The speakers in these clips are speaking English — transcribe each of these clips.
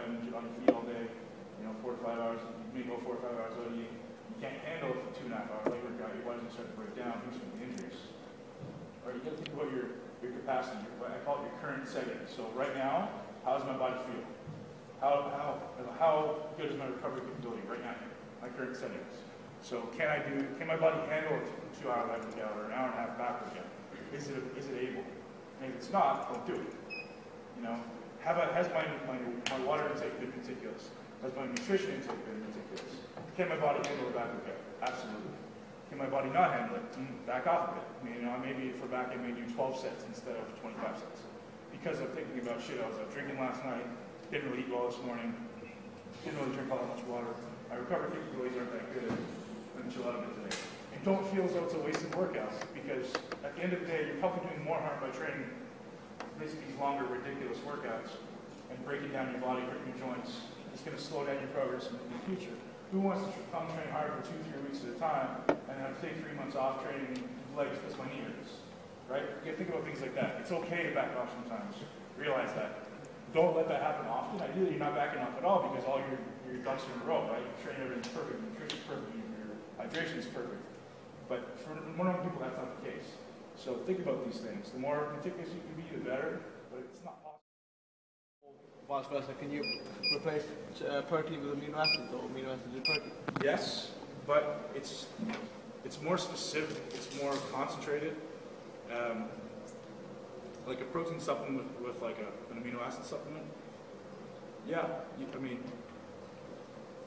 been on your feet all day, 4 to 5 hours, you may go 4 or 5 hours out, you can't handle it for 2.5 hours, like your body's going to start to break down, here's some injuries. All right, you got to think about your capacity, I call it your current setting. So right now, how does my body feel? How good is my recovery capability right now, my current settings? So can my body handle a 2-hour leg workout or an hour and a half back workout? Is it able? And if it's not, don't do it. Has my water intake been meticulous? Has my nutrition intake been meticulous? Can my body handle a back workout? Absolutely. Can my body not handle it? Back off of it. Maybe for back I may do 12 sets instead of 25 sets. Because I'm thinking about shit, I was out drinking last night, didn't really eat well this morning, didn't really drink all that much water. My recovery capabilities aren't that good. I'm going to chill out a bit today. And don't feel as though it's a wasted workout, because at the end of the day, you're probably doing more harm by training these longer, ridiculous workouts and breaking down your body, hurting your joints. It's going to slow down your progress in the future. Who wants to come train hard for 2-3 weeks at a time and then take 3 months off training legs because my knee hurts? Right? You got to think about things like that. It's okay to back off sometimes. Realize that. Don't let that happen often. Ideally, you're not backing off at all because all your ducks are in a row, right? Your training, everything's perfect, your nutrition's perfect, your hydration is perfect. But for normal people, that's not the case. So think about these things. The more meticulous you can be, the better, but it's not possible. Vice versa, can you replace protein with amino acids or amino acids with protein? Yes, but it's more specific, it's more concentrated. Like a protein supplement with like an amino acid supplement. Yeah,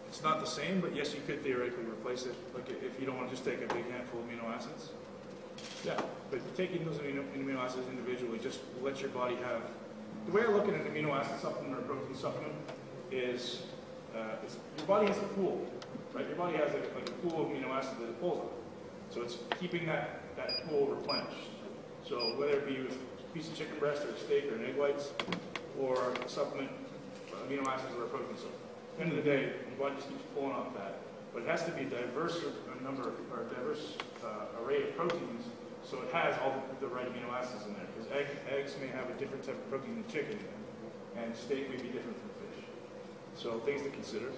it's not the same, but yes, you could theoretically replace it. Like if you don't want to just take a big handful of amino acids. Yeah, but taking those amino acids individually just lets your body have. The way I look at an amino acid supplement or a protein supplement is your body has a pool, right? Your body has like a pool of amino acids that it pulls on. So it's keeping that pool replenished. So whether it be with a piece of chicken breast or a steak or an egg whites or a supplement, amino acids or a protein supplement. At the end of the day, your body just keeps pulling off that. But it has to be a diverse array of proteins, so it has all the right amino acids in there. Because eggs may have a different type of protein than chicken, and steak may be different from fish. So things to consider.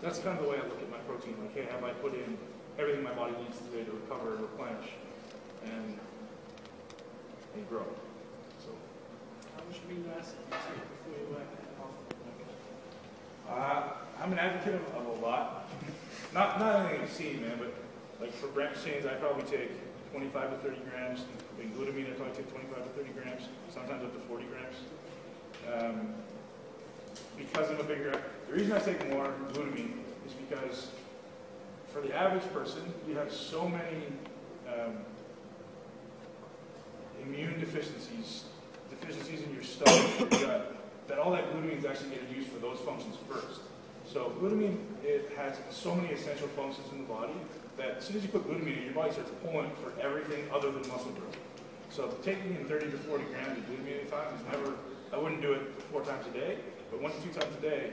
That's kind of the way I look at my protein. Like, hey, have I put in everything my body needs today to recover and replenish and grow? So. How much amino acid do you take before you work out? I'm an advocate of a lot. Not anything obscene, man, but like for branched chains, I probably take 25 to 30 grams. In glutamine, I probably take 25 to 30 grams, sometimes up to 40 grams. Because I'm a bigger, the reason I take more glutamine is because for the average person, you have so many immune deficiencies in your stomach, your gut, that all that glutamine is actually getting used for those functions first. So glutamine, it has so many essential functions in the body that as soon as you put glutamine in, your body starts pulling for everything other than muscle growth. So taking in 30 to 40 grams of glutamine at a time is never, I wouldn't do it 4 times a day, but 1 to 2 times a day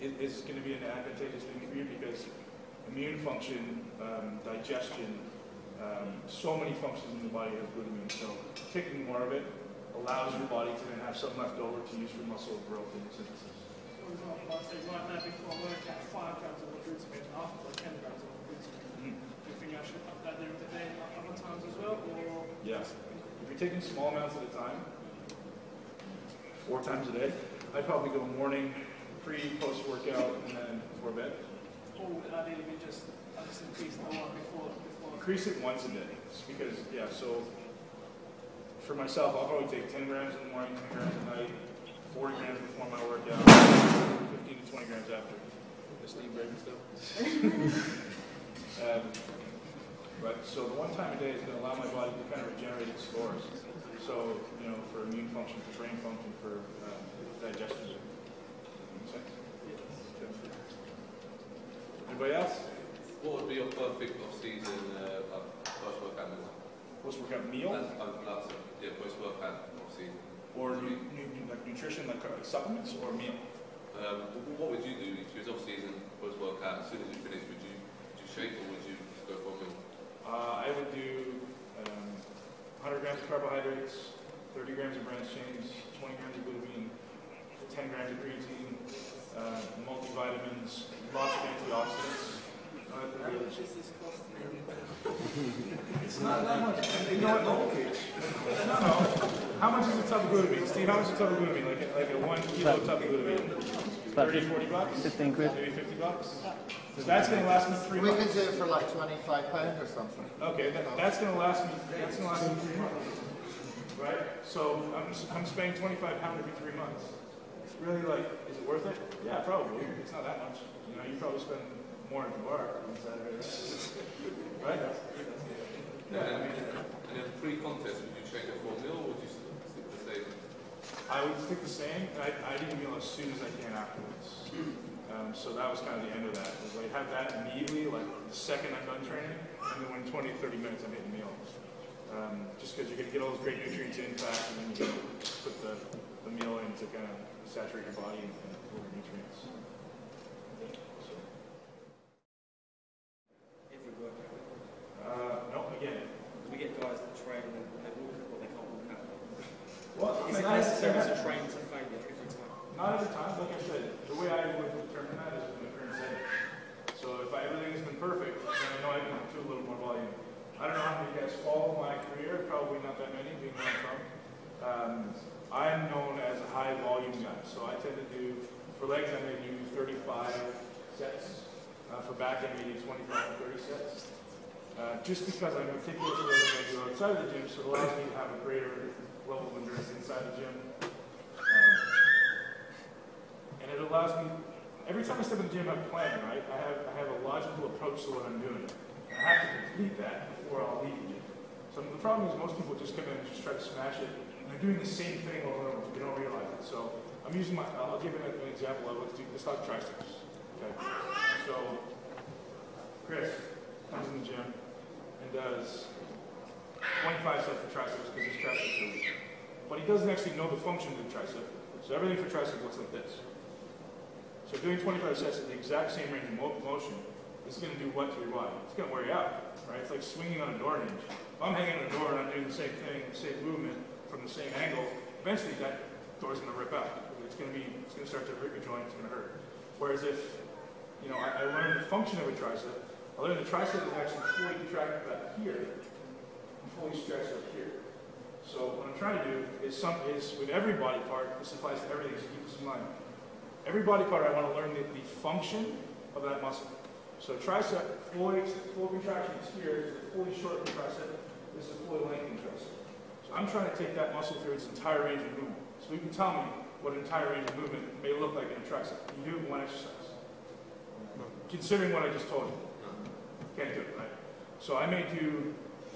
is going to be an advantageous thing for you because immune function, digestion, so many functions in the body have glutamine. So taking more of it allows your body to then have some left over to use for muscle growth and synthesis. For example, I say right now before I work out 5 grams of glutamine, after 10 grams of glutamine. Do you think I should up that during the day other times as well? Or yes. If you're taking small amounts at a time, 4 times a day, I'd probably go morning, post workout, and then before bed. Or would ideally be just increase the one before? Increase it once a day. Because, yeah, so for myself, I'll probably take 10 grams in the morning, 10 grams at night, 40 grams before my workout, 15 to 20 grams after. Just leave break and stuff. But so the 1 time a day is going to allow my body to kind of regenerate its stores. So, for immune function, for brain function, for digestion. Make sense? Anybody else? What would be your perfect off-season post-workout meal? Post-workout meal? Post-workout off-season. Or like nutrition, like supplements, or meal? What would you do if you was off-season, post-workout? As soon as you finish, would you shake or would you go for a meal? I would do 100 grams of carbohydrates, 30 grams of branched chains, 20 grams of glutamine, 10 grams of creatine, multivitamins, lots of antioxidants. How much is this costing? It's not that much. You know what? No. How much is a tub of glutamine? Steve, how much is a tub of glutamine? Like a 1 kilo tub of glutamine? 30, 40 bucks? 15 quid. Maybe 50 bucks? So that's going to last me 3 We months. could do it for like £25 or something. Okay, that's going to last me 3 months. Right? So I'm spending £25 every 3 months. It's really like, is it worth it? Yeah, probably. It's not that much. You know, you probably spend more at the bar on Saturday. Right? Yeah, and then pre-contest, would you change it for a meal or would you stick the same? I would stick the same. I'd eat a meal as soon as I can afterwards. So that was kind of the end of that. Was like have that immediately, like the second I'm done training, and then when 20, 30 minutes I'm eating a meal. Just because you're going to get all those great nutrients in fast, and then you put the meal in to kind of saturate your body and pull your nutrients. So. Every workout. No, again. We get guys that train and they walk out, but they can't walk out. Well, Is it necessary to train to failure every time? Not every time. Like I said, the way I would determine that is with my current setting. So if everything has been perfect, then I know I can do a little more volume. I don't know how many guys follow my career, probably not that many, being where I'm from. I'm known as a high volume guy, so I tend to do, for legs I may do 35 sets, for back I may do 25 to 30 sets. Just because I'm meticulous with everything I do outside of the gym, so it allows me to have a greater level of endurance inside the gym. And it allows me, every time I step in the gym, I'm planning, right? I have a logical approach to what I'm doing. I have to complete that before I'll leave the gym. So the problem is most people just come in and just try to smash it, and they're doing the same thing over and over. They don't realize it. So I'm using I'll give you an example of let's talk triceps. Okay. So Chris comes in the gym and does 25 sets for triceps because his triceps are weak. But he doesn't actually know the function of the tricep. So everything for tricep looks like this. So doing 25 sets at the exact same range of motion is going to do what to your body? It's going to wear you out, right? It's like swinging on a door hinge. If I'm hanging on a door and I'm doing the same thing, the same movement from the same angle, eventually that door's going to rip out. It's going to start to rip your joint. It's going to hurt. Whereas if, you know, I learned the function of a tricep, I learned the tricep is actually fully contracted back here and fully stretched up here. So what I'm trying to do is with every body part, this applies to everything, so keep this in mind. Every body part, I want to learn the function of that muscle. So tricep, full contraction is here. This is a fully shortened tricep. This is a fully lengthened tricep. So I'm trying to take that muscle through its entire range of movement. So you can tell me what an entire range of movement may look like in a tricep. You do it in one exercise. Considering what I just told you. Can't do it, right? So I may do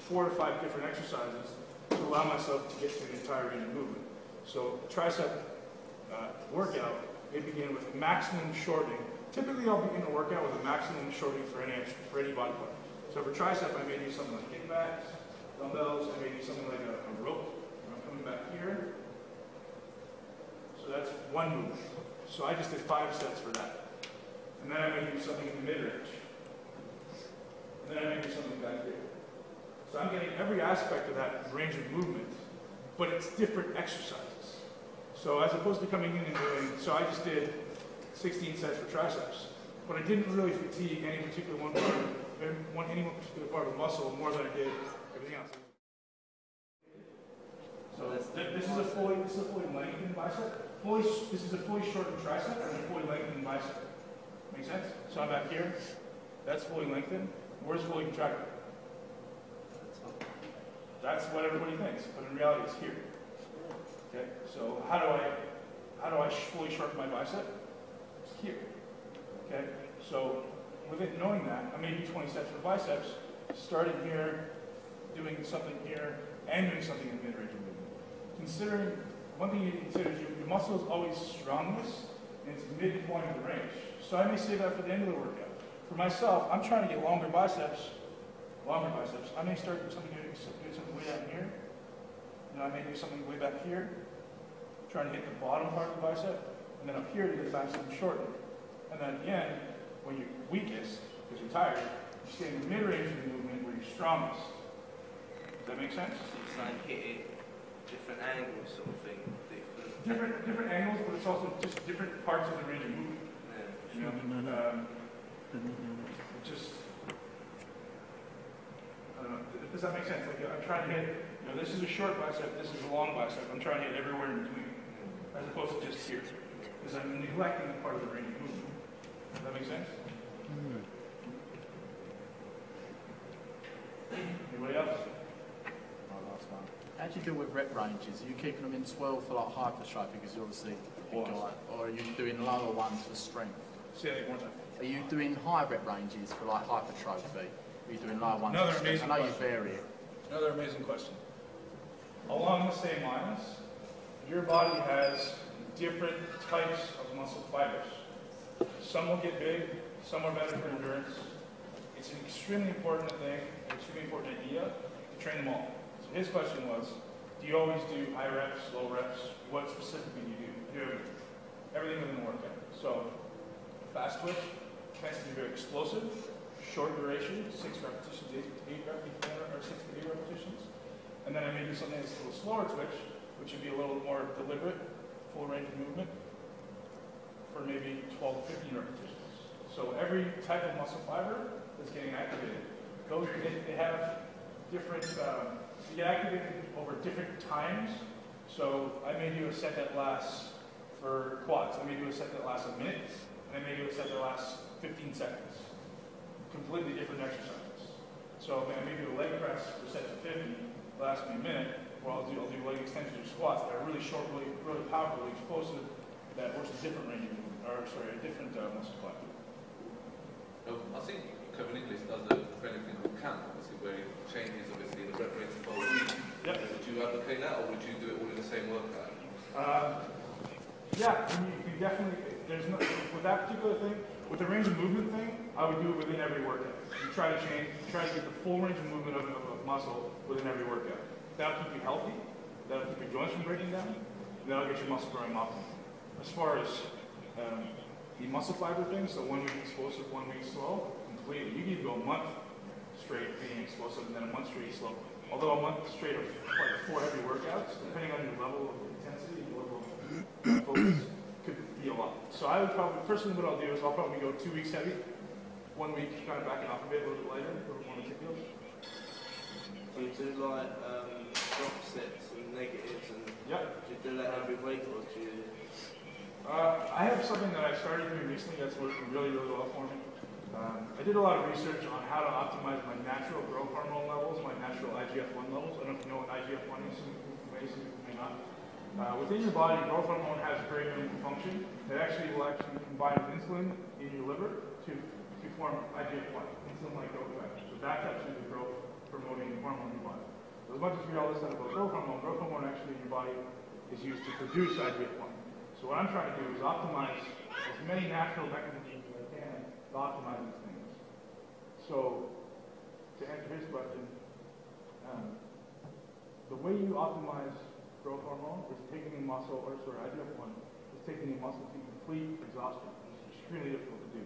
4 to 5 different exercises to allow myself to get to the entire range of movement. So tricep workout, they begin with maximum shortening. Typically, I'll begin a workout with a maximum shortening for any body part. So for tricep, I may do something like kickbacks, dumbbells. I may do something like a rope. I'm coming back here. So that's one movement. So I just did 5 sets for that. And then I may do something in the mid-range. And then I may do something back here. So I'm getting every aspect of that range of movement, but it's different exercises. So as opposed to coming in and doing, so I just did 16 sets for triceps, but I didn't really fatigue any particular one particular part of the muscle more than I did everything else. So this is a fully lengthened bicep. This is a fully shortened tricep and a fully lengthened bicep. Make sense? So I'm back here. That's fully lengthened. Where's fully contracted? That's what everybody thinks, but in reality it's here. Okay, so how do I fully shorten my bicep? Here. Okay, so with it knowing that, I may do 20 sets for biceps, starting here, doing something here, and doing something in mid-range of movement. Considering, one thing you need to consider is your muscle is always strongest in its midpoint of the range. So I may save that for the end of the workout. For myself, I'm trying to get longer biceps. I may start doing something way down here. I may do something way back here, trying to hit the bottom part of the bicep, and then up here to get the maximum shortened. And then at the end, when you're weakest, because you're tired, you stay in the mid-range of the movement where you're strongest. Does that make sense? So you're saying hit it different angles sort of thing? Different angles, but it's also just different parts of the range of movement. Yeah. You know, just, I don't know, does that make sense? Like, I'm trying to hit, you know, this is a short bicep, this is a long bicep. I'm trying to hit everywhere in between, as opposed to just here. Because I'm neglecting a part of the range of movement. Does that make sense? Anybody else? How do you deal with rep ranges? Are you keeping them in 12 for like hypertrophy because you're obviously a big guy, or are you doing lower ones for strength? Say that one more time. Are you doing high rep ranges for like hypertrophy? Are you doing lower ones Another for strength? amazing I know you question. vary it. Another amazing question. Along the same lines, your body has different types of muscle fibers. Some will get big, some are better for endurance. It's an extremely important thing, an extremely important idea to train them all. So his question was, do you always do high reps, low reps? What specifically do you do? I do everything within the workout. So fast twitch tends to be very explosive, short duration, 6 repetitions, 8 or 6 to 8 repetitions. And then I may do something that's a little slower twitch, which would be a little more deliberate, full range of movement, for maybe 12 to 15 repetitions. So every type of muscle fiber that's getting activated, they have different, they get activated over different times. So I may do a set that lasts for quads. I may do a set that lasts a minute, and I may do a set that lasts 15 seconds. Completely different exercises. So I may do a leg press for sets of 50, last me a minute, or I'll do leg extensions or squats that are really short, really powerful, really explosive, that works a different range of movement, or sorry, a different muscle fiber. I think Kevin English does a fairly thing called camp, obviously, where he changes obviously the rep range for a week. Yep. Would you advocate that, or would you do it all in the same workout? Yeah, you can definitely, there's no, with that particular thing, with the range of movement thing, I would do it within every workout. You try to get the full range of movement of muscle within every workout. That'll keep you healthy, that'll keep your joints from breaking down, and that'll get your muscle growing optimally. As far as the muscle fiber thing, so 1 week explosive, 1 week slow, completely. You can go a month straight being explosive and then a month straight slow. Although a month straight of like 4 heavy workouts, depending on your level of intensity, your level of focus, could be a lot. So I would probably, personally what I'll do is I'll probably go 2 weeks heavy, 1 week kind of backing off a bit, a little bit lighter, a little more meticulous. So you do like drop sets and negatives and Yep. do you do that every week or do you? I have something that I started doing recently that's working really, really well for me. I did a lot of research on how to optimize my natural growth hormone levels, my natural IGF-1 levels. I don't know if you know what IGF-1 is, you may not. Within your body, growth hormone has a very limited function. It actually will combine with insulin in your liver to form IGF-1, insulin-like growth factor. So that's actually the growth promoting hormone in your body. So as much as we all listen about growth hormone actually in your body is used to produce IGF-1. So what I'm trying to do is optimize as many natural mechanisms as I can to optimize these things. So to answer his question, the way you optimize growth hormone is taking a muscle, or sorry, IGF-1, is taking a muscle to complete exhaustion, which is extremely difficult to do.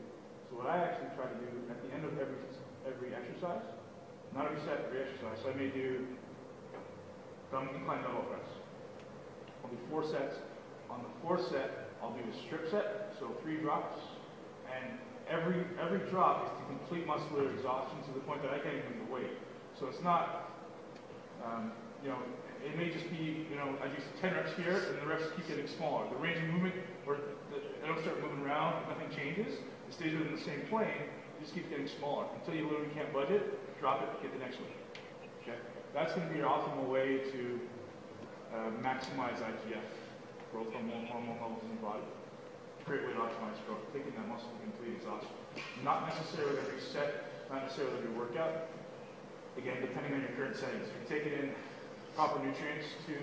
So what I actually try to do at the end of every exercise, not every set, every exercise, so I may do incline dumbbell press. I'll do 4 sets. On the 4th set, I'll do a strip set, so 3 drops, and every drop is to complete muscular exhaustion to the point that I can't even move the weight. So it's not, it may just be, I do 10 reps here, and the reps keep getting smaller. The range of movement, I don't start moving around, nothing changes. It stays within the same plane, it just keeps getting smaller until you literally can't budge it, drop it, get the next one. Okay? That's going to be your optimal way to maximize IGF. Growth hormone levels in your body. Great way to optimize growth, taking that muscle to complete exhaustion. Not necessarily every set, not necessarily every workout. Again, depending on your current settings. If you're taking in proper nutrients to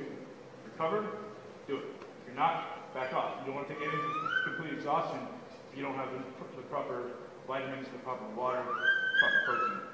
recover, do it. If you're not, back off. You don't want to take any complete exhaustion if you don't have the proper vitamins, the proper water, proper protein.